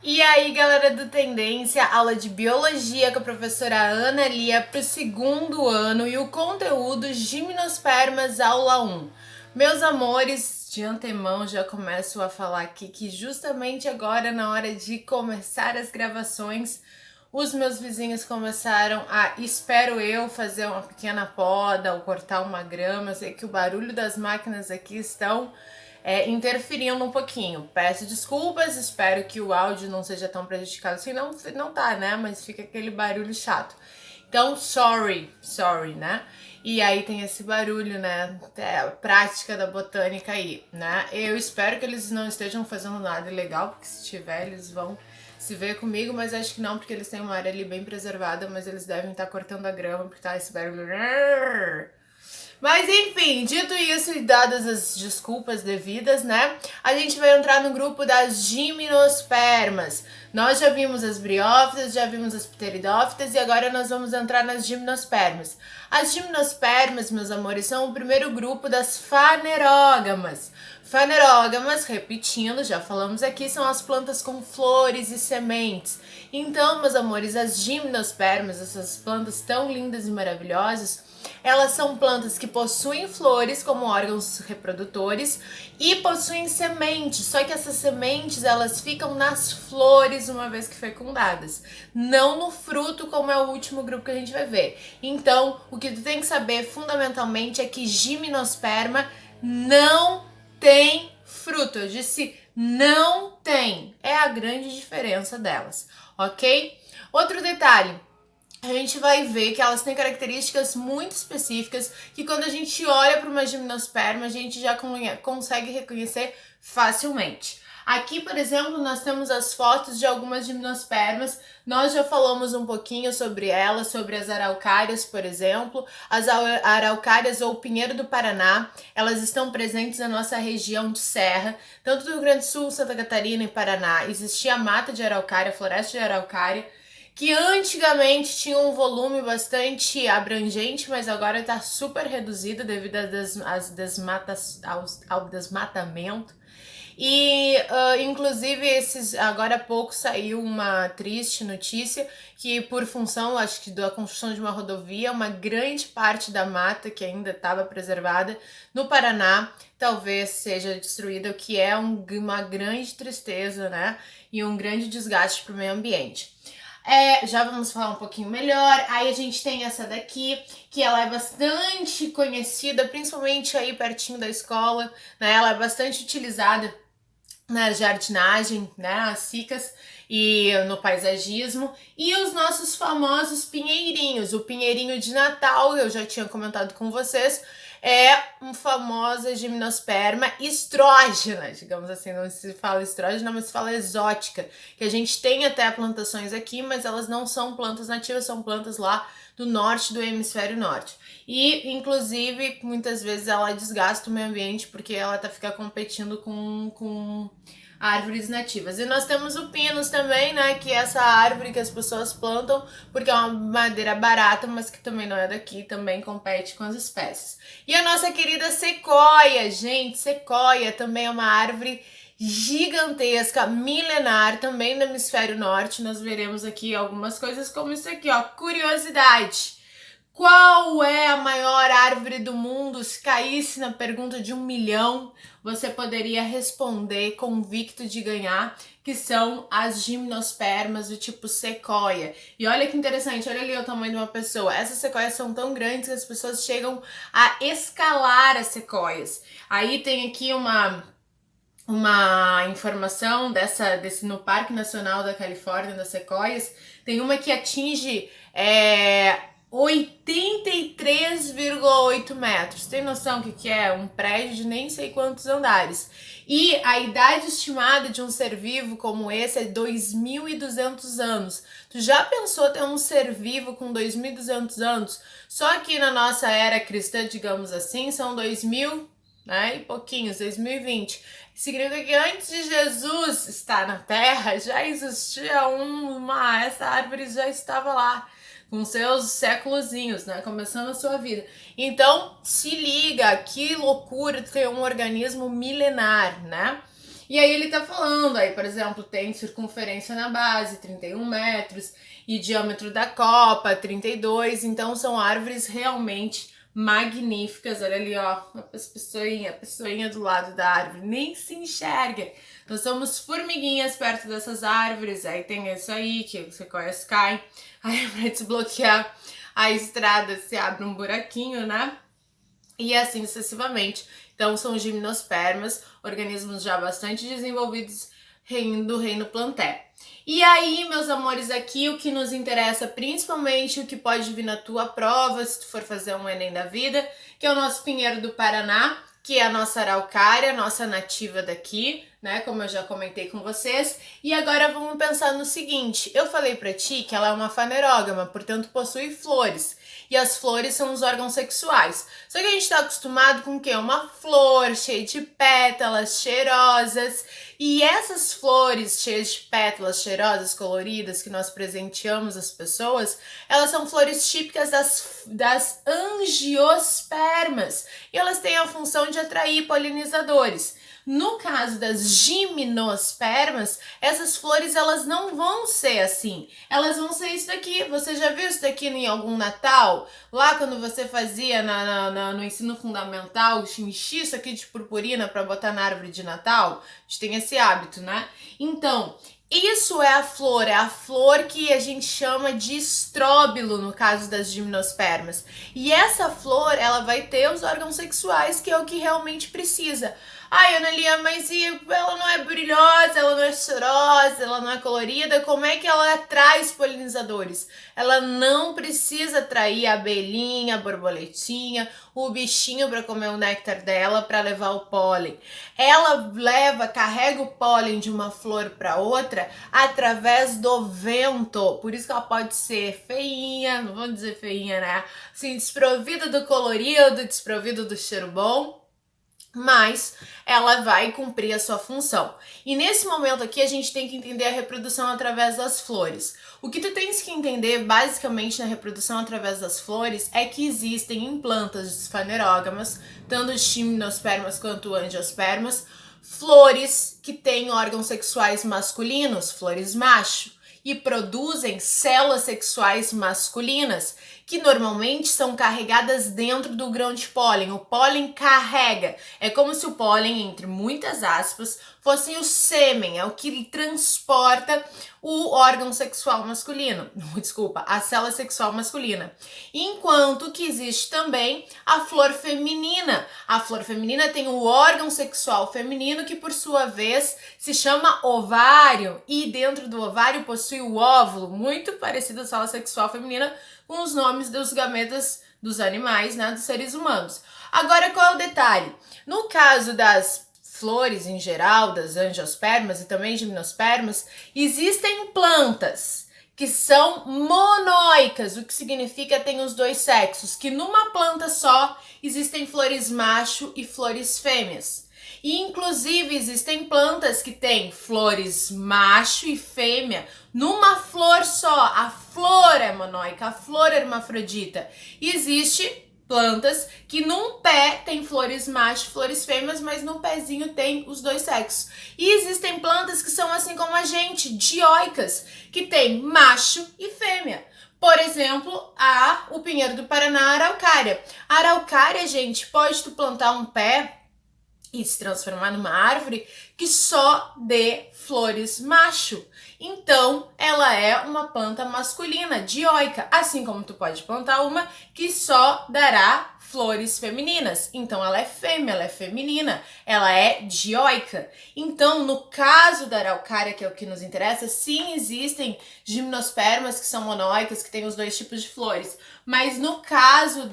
E aí, galera do Tendência, aula de Biologia com a professora Ana Lia para o segundo ano e o conteúdo Gimnospermas, aula 1. Meus amores, de antemão já começo a falar aqui que justamente agora, na hora de começar as gravações, os meus vizinhos começaram a, espero eu, fazer uma pequena poda ou cortar uma grama. Eu sei que o barulho das máquinas aqui estão interferindo um pouquinho. Peço desculpas, espero que o áudio não seja tão prejudicado assim. Não tá, né? Mas fica aquele barulho chato. Então, sorry, né? E aí tem esse barulho, né? É a prática da botânica aí, né? Eu espero que eles não estejam fazendo nada ilegal, porque se tiver, eles vão se ver comigo, mas acho que não, porque eles têm uma área ali bem preservada, mas eles devem estar cortando a grama, porque tá esse barulho. Mas enfim, dito isso e dadas as desculpas devidas, né? A gente vai entrar no grupo das gimnospermas. Nós já vimos as briófitas, já vimos as pteridófitas e agora nós vamos entrar nas gimnospermas. As gimnospermas, meus amores, são o primeiro grupo das fanerógamas. Fanerógamas, repetindo, já falamos aqui, são as plantas com flores e sementes. Então, meus amores, as gimnospermas, essas plantas tão lindas e maravilhosas, elas são plantas que possuem flores como órgãos reprodutores e possuem sementes, só que essas sementes elas ficam nas flores uma vez que fecundadas, não no fruto como é o último grupo que a gente vai ver. Então, o que tu tem que saber fundamentalmente é que gimnosperma não tem fruto. Eu disse não tem. É a grande diferença delas, ok? Outro detalhe, a gente vai ver que elas têm características muito específicas que quando a gente olha para uma gimnosperma, a gente já consegue reconhecer facilmente. Aqui, por exemplo, nós temos as fotos de algumas gimnospermas. Nós já falamos um pouquinho sobre elas, sobre as araucárias, por exemplo. As araucárias ou pinheiro do Paraná, elas estão presentes na nossa região de serra, tanto do Rio Grande do Sul, Santa Catarina e Paraná. Existia a mata de araucária, a floresta de araucária, que antigamente tinha um volume bastante abrangente, mas agora está super reduzido devido ao desmatamento. E inclusive agora há pouco saiu uma triste notícia que por função, acho que da construção de uma rodovia, uma grande parte da mata que ainda estava preservada no Paraná talvez seja destruída, o que é uma grande tristeza, né? E um grande desgaste para o meio ambiente. Já vamos falar um pouquinho melhor. Aí a gente tem essa daqui, que ela é bastante conhecida, principalmente aí pertinho da escola, né? Ela é bastante utilizada na jardinagem, né? As cicas e no paisagismo. E os nossos famosos pinheirinhos. O pinheirinho de Natal, eu já tinha comentado com vocês, é uma famosa gimnosperma estrógena, digamos assim, não se fala estrógena, mas se fala exótica, que a gente tem até plantações aqui, mas elas não são plantas nativas, são plantas lá do norte do hemisfério norte. E, inclusive, muitas vezes ela desgasta o meio ambiente porque ela fica competindo com árvores nativas. E nós temos o pinus também, né, que é essa árvore que as pessoas plantam porque é uma madeira barata, mas que também não é daqui, também compete com as espécies. E a nossa querida sequoia, gente, sequoia também é uma árvore gigantesca, milenar, também no hemisfério norte. Nós veremos aqui algumas coisas como isso aqui, ó, curiosidade. Qual é a maior árvore do mundo? Se caísse na pergunta de 1 milhão, você poderia responder convicto de ganhar, que são as gimnospermas do tipo sequoia. E olha que interessante, olha ali o tamanho de uma pessoa. Essas sequoias são tão grandes que as pessoas chegam a escalar as sequoias. Aí tem aqui uma informação desse no Parque Nacional da Califórnia, das sequoias, tem uma que atinge 83,8 metros. Tem noção que é? Um prédio de nem sei quantos andares. E a idade estimada de um ser vivo como esse é 2.200 anos. Tu já pensou ter um ser vivo com 2.200 anos? Só que na nossa era cristã, digamos assim, são 2.000, né, e pouquinhos, 2020. Significa que antes de Jesus estar na Terra, já existia essa árvore já estava lá, com seus séculozinhos, né, começando a sua vida. Então, se liga, que loucura ter um organismo milenar, né? E aí ele tá falando, aí, por exemplo, tem circunferência na base, 31 metros, e diâmetro da copa, 32, então são árvores realmente magníficas. Olha ali, ó, a pessoinha do lado da árvore, nem se enxerga. Nós somos formiguinhas perto dessas árvores, aí tem isso aí, que você conhece, cai, aí pra desbloquear a estrada se abre um buraquinho, né? E assim sucessivamente. Então são gimnospermas, organismos já bastante desenvolvidos do reino Plantae. E aí, meus amores, aqui o que nos interessa principalmente, o que pode vir na tua prova, se tu for fazer um Enem da vida, que é o nosso pinheiro do Paraná, que é a nossa araucária, nossa nativa daqui, né, como eu já comentei com vocês. E agora vamos pensar no seguinte, eu falei pra ti que ela é uma fanerógama, portanto possui flores. E as flores são os órgãos sexuais. Só que a gente está acostumado com o quê? Uma flor cheia de pétalas, cheirosas. E essas flores cheias de pétalas, cheirosas, coloridas, que nós presenteamos as pessoas, elas são flores típicas das angiospermas. E elas têm a função de atrair polinizadores. No caso das gimnospermas, essas flores elas não vão ser assim. Elas vão ser isso daqui. Você já viu isso daqui em algum Natal? Lá quando você fazia no ensino fundamental, enchia isso aqui de purpurina para botar na árvore de Natal? A gente tem esse hábito, né? Então, isso é a flor que a gente chama de estróbilo no caso das gimnospermas. E essa flor, ela vai ter os órgãos sexuais, que é o que realmente precisa. Ai, Ana Lia, mas ela não é brilhosa, ela não é cheirosa, ela não é colorida, como é que ela atrai os polinizadores? Ela não precisa atrair a abelhinha, a borboletinha, o bichinho para comer o néctar dela, para levar o pólen. Ela carrega o pólen de uma flor para outra através do vento. Por isso que ela pode ser feinha, não vou dizer feinha, né? Assim, desprovida do colorido, desprovida do cheiro bom, mas ela vai cumprir a sua função. E nesse momento aqui a gente tem que entender a reprodução através das flores. O que tu tens que entender basicamente na reprodução através das flores é que existem em plantas fanerógamas, tanto gimnospermas quanto angiospermas, flores que têm órgãos sexuais masculinos, flores macho, e produzem células sexuais masculinas, que normalmente são carregadas dentro do grão de pólen. O pólen carrega. É como se o pólen, entre muitas aspas, fosse o sêmen, é o que transporta o órgão sexual masculino. Desculpa, a célula sexual masculina. Enquanto que existe também a flor feminina. A flor feminina tem o órgão sexual feminino, que por sua vez se chama ovário, e dentro do ovário possui o óvulo, muito parecido à célula sexual feminina, com os nomes dos gametas dos animais, né, dos seres humanos. Agora, qual é o detalhe? No caso das flores em geral, das angiospermas e também gimnospermas, existem plantas que são monóicas, o que significa tem os dois sexos, que numa planta só existem flores macho e flores fêmeas. E inclusive existem plantas que têm flores macho e fêmea numa flor só. A flor é monóica, a flor é hermafrodita. E existe plantas que num pé tem flores macho e flores fêmeas, mas no pezinho tem os dois sexos. E existem plantas que são assim como a gente, dioicas, que tem macho e fêmea. Por exemplo, o pinheiro do Paraná, a araucária. A araucária, gente, pode tu plantar um pé e se transformar numa árvore que só dê flores macho. Então, ela é uma planta masculina, dioica, assim como tu pode plantar uma que só dará flores femininas. Então, ela é fêmea, ela é feminina, ela é dioica. Então, no caso da araucária, que é o que nos interessa, sim, existem gimnospermas que são monóicas, que têm os dois tipos de flores. Mas no caso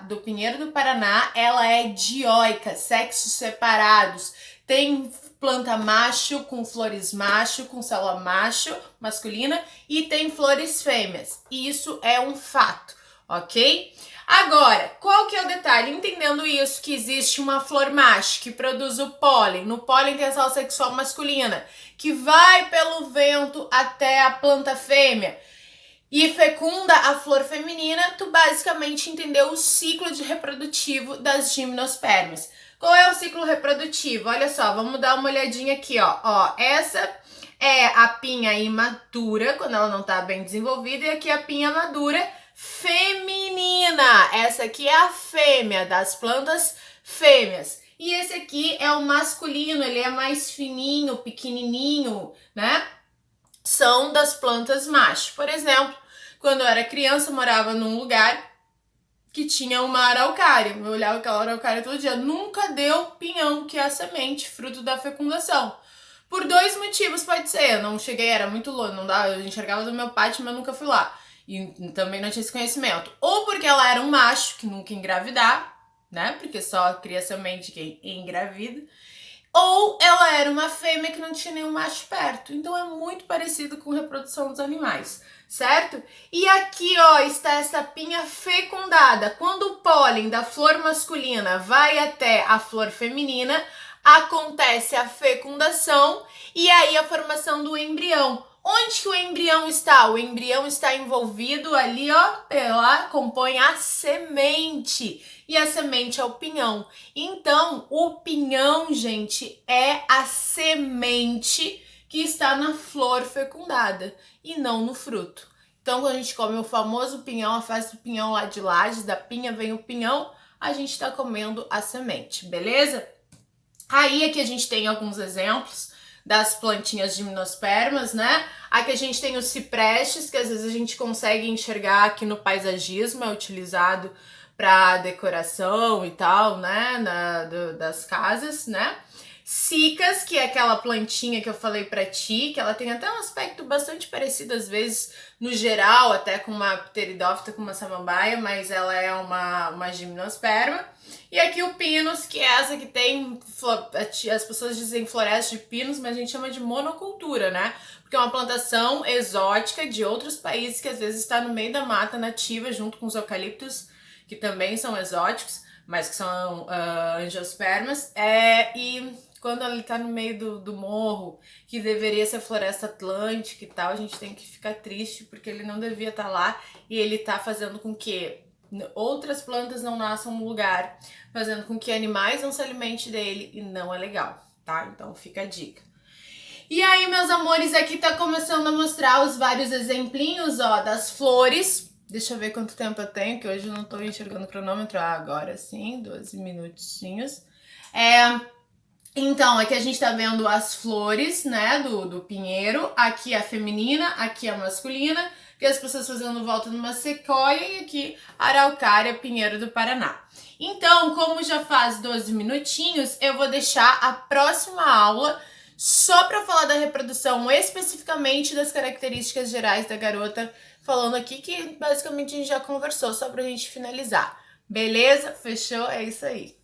do pinheiro do Paraná, ela é dioica, sexos separados. Tem planta macho com flores macho, com célula macho, masculina, e tem flores fêmeas. Isso é um fato, ok? Agora, qual que é o detalhe? Entendendo isso, que existe uma flor macho que produz o pólen. No pólen tem a célula sexual masculina, que vai pelo vento até a planta fêmea e fecunda a flor feminina. Tu basicamente entendeu o ciclo de reprodutivo das gimnospermas. Qual é o ciclo reprodutivo? Olha só, vamos dar uma olhadinha aqui, ó. Ó, essa é a pinha imatura, quando ela não tá bem desenvolvida, e aqui a pinha madura feminina. Essa aqui é a fêmea, das plantas fêmeas. E esse aqui é o masculino, ele é mais fininho, pequenininho, né? São das plantas macho. Por exemplo, quando eu era criança, eu morava num lugar que tinha uma araucária. Eu olhava aquela araucária todo dia. Nunca deu pinhão, que é a semente, fruto da fecundação. Por 2 motivos, pode ser. Eu não cheguei, era muito longe, não dá, eu enxergava do meu pátio, mas eu nunca fui lá. E também não tinha esse conhecimento. Ou porque ela era um macho que nunca engravidar, né? Porque só cria semente quem engravida. Ou ela era uma fêmea que não tinha nenhum macho perto. Então é muito parecido com reprodução dos animais, certo? E aqui, ó, está essa pinha fecundada. Quando o pólen da flor masculina vai até a flor feminina, acontece a fecundação e aí a formação do embrião. Onde que o embrião está? O embrião está envolvido ali, ó, compõe a semente. E a semente é o pinhão. Então, o pinhão, gente, é a semente que está na flor fecundada e não no fruto. Então, quando a gente come o famoso pinhão, a festa do pinhão lá de Lages, da pinha vem o pinhão, a gente está comendo a semente, beleza? Aí aqui a gente tem alguns exemplos das plantinhas gimnospermas, né? Aqui a gente tem os ciprestes, que às vezes a gente consegue enxergar aqui no paisagismo, é utilizado para decoração e tal, né? Das casas, né? Cicas, que é aquela plantinha que eu falei pra ti, que ela tem até um aspecto bastante parecido às vezes, no geral, até com uma pteridófita, com uma samambaia, mas ela é uma gimnosperma. E aqui o pinus, que é essa que tem, as pessoas dizem floresta de pinos, mas a gente chama de monocultura, né? Porque é uma plantação exótica de outros países que às vezes está no meio da mata nativa, junto com os eucaliptos, que também são exóticos, mas que são angiospermas. E quando ele tá no meio do morro, que deveria ser floresta atlântica e tal, a gente tem que ficar triste porque ele não devia estar lá e ele tá fazendo com que outras plantas não nasçam no lugar, fazendo com que animais não se alimentem dele e não é legal, tá? Então fica a dica. E aí, meus amores, aqui tá começando a mostrar os vários exemplinhos, ó, das flores. Deixa eu ver quanto tempo eu tenho, que hoje eu não tô enxergando o cronômetro. Ah, agora sim, 12 minutinhos. Então, aqui a gente tá vendo as flores, né, do pinheiro. Aqui a feminina, aqui a masculina, que as pessoas fazendo volta numa sequoia, e aqui a araucária, pinheiro do Paraná. Então, como já faz 12 minutinhos, eu vou deixar a próxima aula só para falar da reprodução, especificamente das características gerais da garota, falando aqui que basicamente a gente já conversou, só pra gente finalizar. Beleza? Fechou? É isso aí.